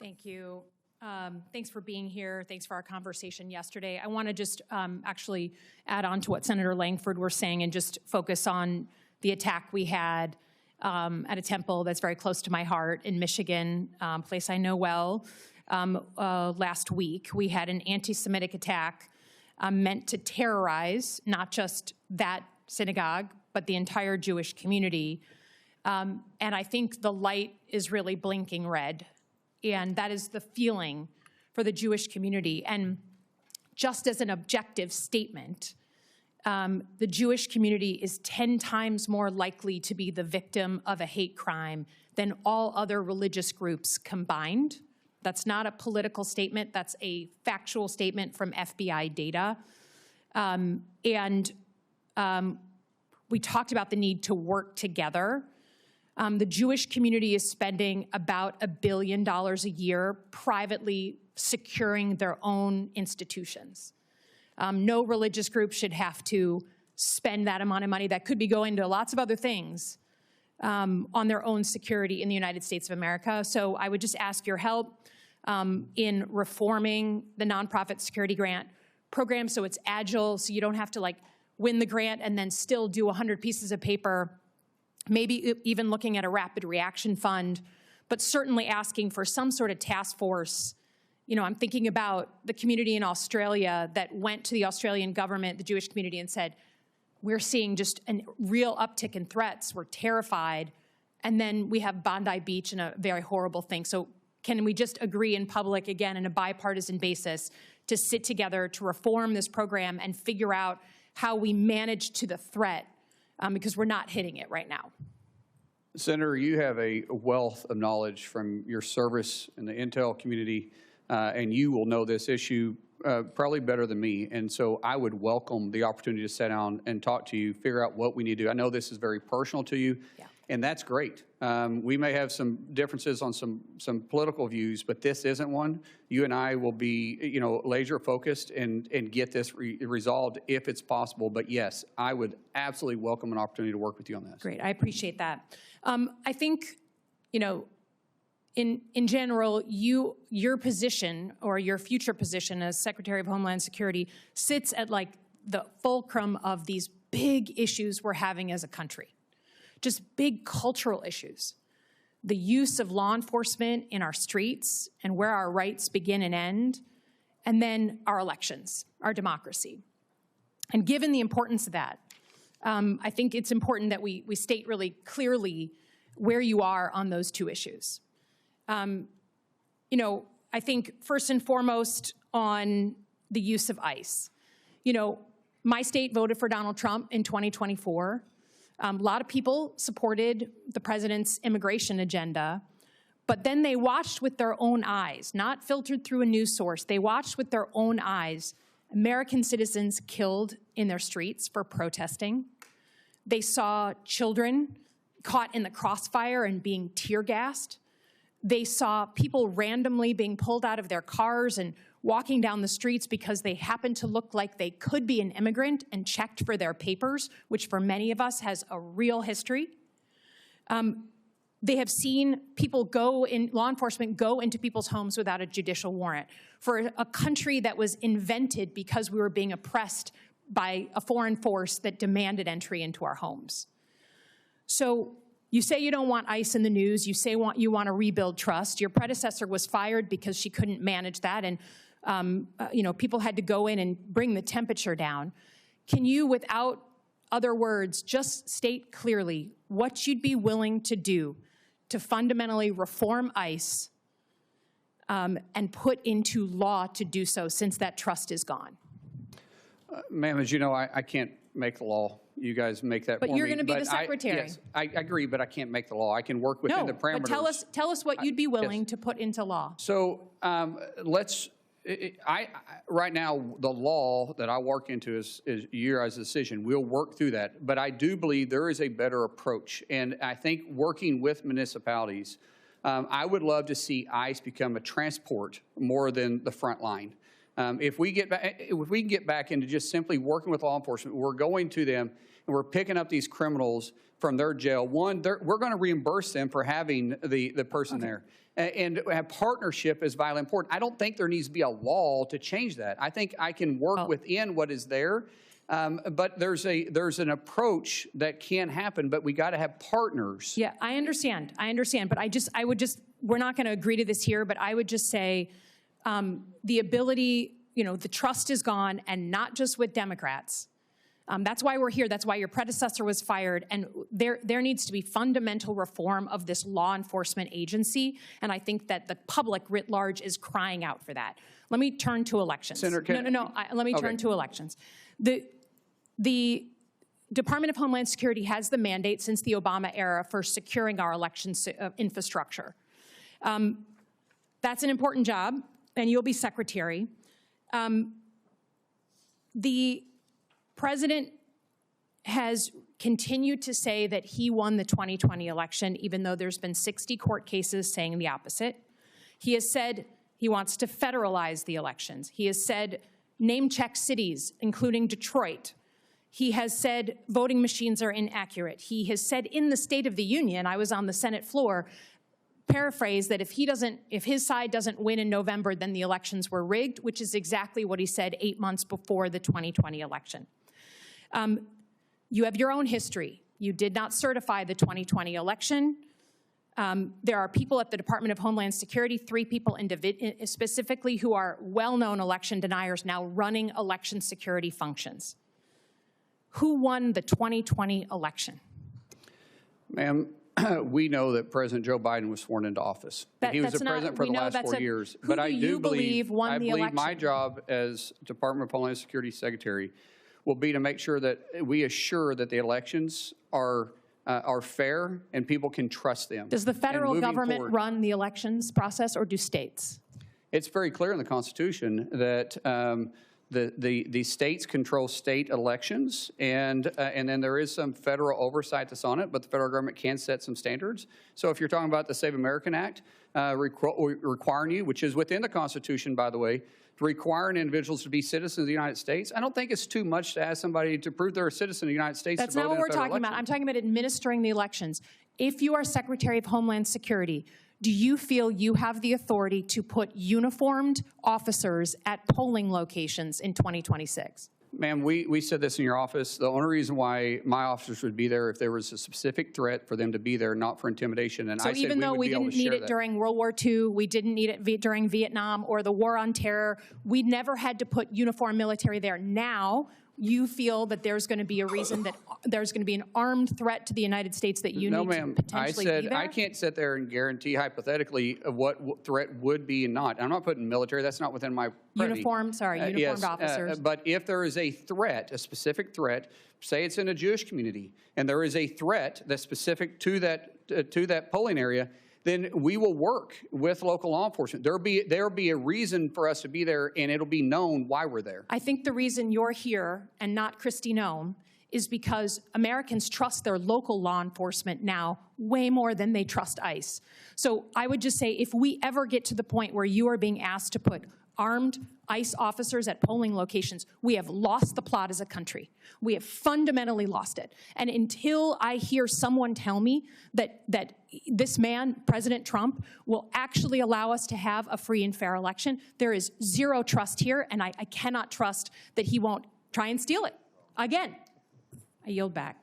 Thank you. Thanks for being here. Thanks for our conversation yesterday. I want to just actually add on to what Senator Langford was saying and just focus on the attack we had at a temple that's very close to my heart in Michigan, a place I know well. Last week, we had an anti-Semitic attack meant to terrorize not just that synagogue, but the entire Jewish community. And I think the light is really blinking red. And that is the feeling for the Jewish community. And just as an objective statement, the Jewish community is 10 times more likely to be the victim of a hate crime than all other religious groups combined. That's not a political statement. That's a factual statement from FBI data. We talked about the need to work together. The Jewish community is spending about $1 billion a year privately securing their own institutions. No religious group should have to spend that amount of money that could be going to lots of other things on their own security in the United States of America. So I would just ask your help in reforming the nonprofit security grant program so it's agile, so you don't have to like win the grant and then still do 100 pieces of paper, maybe even looking at a rapid reaction fund, but certainly asking for some sort of task force. You know, I'm thinking about the community in Australia that went to the Australian government, the Jewish community, and said, we're seeing just a real uptick in threats. We're terrified. And then we have Bondi Beach and a very horrible thing. So can we just agree in public, again, on a bipartisan basis, to sit together to reform this program and figure out how we manage to the threat, because we're not hitting it right now? Senator, you have a wealth of knowledge from your service in the intel community, and you will know this issue probably better than me. And so I would welcome the opportunity to sit down and talk to you, figure out what we need to do. I know this is very personal to you, and that's great. We may have some differences on some political views, but this isn't one. You and I will be, you know, laser focused and get this resolved if it's possible. But yes, I would absolutely welcome an opportunity to work with you on this. Great, I appreciate that. I think, you know, in general, your position or your future position as Secretary of Homeland Security sits at like the fulcrum of these big issues we're having as a country. Just big cultural issues. The use of law enforcement in our streets and where our rights begin and end, and then our elections, our democracy. And given the importance of that, I think it's important that we state really clearly where you are on those two issues. You know, I think first and foremost on the use of ICE. You know, my state voted for Donald Trump in 2024. A lot of people supported the president's immigration agenda, but then they watched with their own eyes, not filtered through a news source. They watched with their own eyes American citizens killed in their streets for protesting. They saw children caught in the crossfire and being tear gassed. They saw people randomly being pulled out of their cars and walking down the streets because they happened to look like they could be an immigrant and checked for their papers, which for many of us has a real history. They have seen people law enforcement go into people's homes without a judicial warrant for a country that was invented because we were being oppressed by a foreign force that demanded entry into our homes. So you say you don't want ICE in the news. You say you want to rebuild trust. Your predecessor was fired because she couldn't manage that, and you know, people had to go in and bring the temperature down. Can you, without other words, just state clearly what you'd be willing to do to fundamentally reform ICE and put into law to do so, since that trust is gone? Ma'am, as you know, I can't make the law. You guys make that for me. But you're going to be the secretary. Yes, I agree, but I can't make the law. I can work within the parameters. No, but tell us what you'd be willing to put into law. So right now, the law that I work into is your guys' decision. We'll work through that. But I do believe there is a better approach. And I think working with municipalities, I would love to see ICE become a transport more than the front line. If we can get back into just simply working with law enforcement, we're going to them and we're picking up these criminals from their jail. One, we're going to reimburse them for having the person there. And have partnership is vitally important. I don't think there needs to be a law to change that. I think I can work within what is there. But there's an approach that can happen, but we got to have partners. Yeah, I understand. But we're not going to agree to this here, but I would just say the ability, the trust is gone, and not just with Democrats. That's why we're here. That's why your predecessor was fired. And there needs to be fundamental reform of this law enforcement agency. And I think that the public writ large is crying out for that. Let me turn to elections. Senator, let me turn to elections. The Department of Homeland Security has the mandate since the Obama era for securing our election infrastructure. That's an important job, and you'll be secretary. The president has continued to say that he won the 2020 election, even though there's been 60 court cases saying the opposite. He has said he wants to federalize the elections. He has said name-check cities, including Detroit. He has said voting machines are inaccurate. He has said in the State of the Union, I was on the Senate floor, paraphrase that if his side doesn't win in November, then the elections were rigged, which is exactly what he said 8 months before the 2020 election. You have your own history. You did not certify the 2020 election. There are people at the Department of Homeland Security, 3 people specifically, who are well-known election deniers now running election security functions. Who won the 2020 election? Ma'am, we know that President Joe Biden was sworn into office. He was the president for the last 4 years. But I do believe my job as Department of Homeland Security Secretary will be to make sure that we assure that the elections are fair and people can trust them. Does the federal government run the elections process, or do states? It's very clear in the Constitution that the states control state elections, and then there is some federal oversight that's on it, but the federal government can set some standards. So if you're talking about the Save American Act, requiring you, which is within the Constitution, by the way, requiring individuals to be citizens of the United States, I don't think it's too much to ask somebody to prove they're a citizen of the United States. That's not what we're talking about. I'm talking about administering the elections. If you are Secretary of Homeland Security, do you feel you have the authority to put uniformed officers at polling locations in 2026? Ma'am, we said this in your office. The only reason why my officers would be there if there was a specific threat for them to be there, not for intimidation. And so even though we didn't need it during World War II, we didn't need it during Vietnam or the War on Terror, we never had to put uniformed military there. Now, you feel that there's going to be a reason that there's going to be an armed threat to the United States that you need to potentially be there? No, ma'am. I can't sit there and guarantee hypothetically of what threat would be and not. I'm not putting military. That's not within my purview. Uniformed officers. But if there is a threat, a specific threat, say it's in a Jewish community, and there is a threat that's specific to that polling area, then we will work with local law enforcement. There'll be a reason for us to be there, and it'll be known why we're there. I think the reason you're here and not Kristi Noem is because Americans trust their local law enforcement now way more than they trust ICE. So I would just say if we ever get to the point where you are being asked to put armed ICE officers at polling locations, we have lost the plot as a country. We have fundamentally lost it. And until I hear someone tell me that this man, President Trump, will actually allow us to have a free and fair election, there is zero trust here, and I cannot trust that he won't try and steal it. Again, I yield back.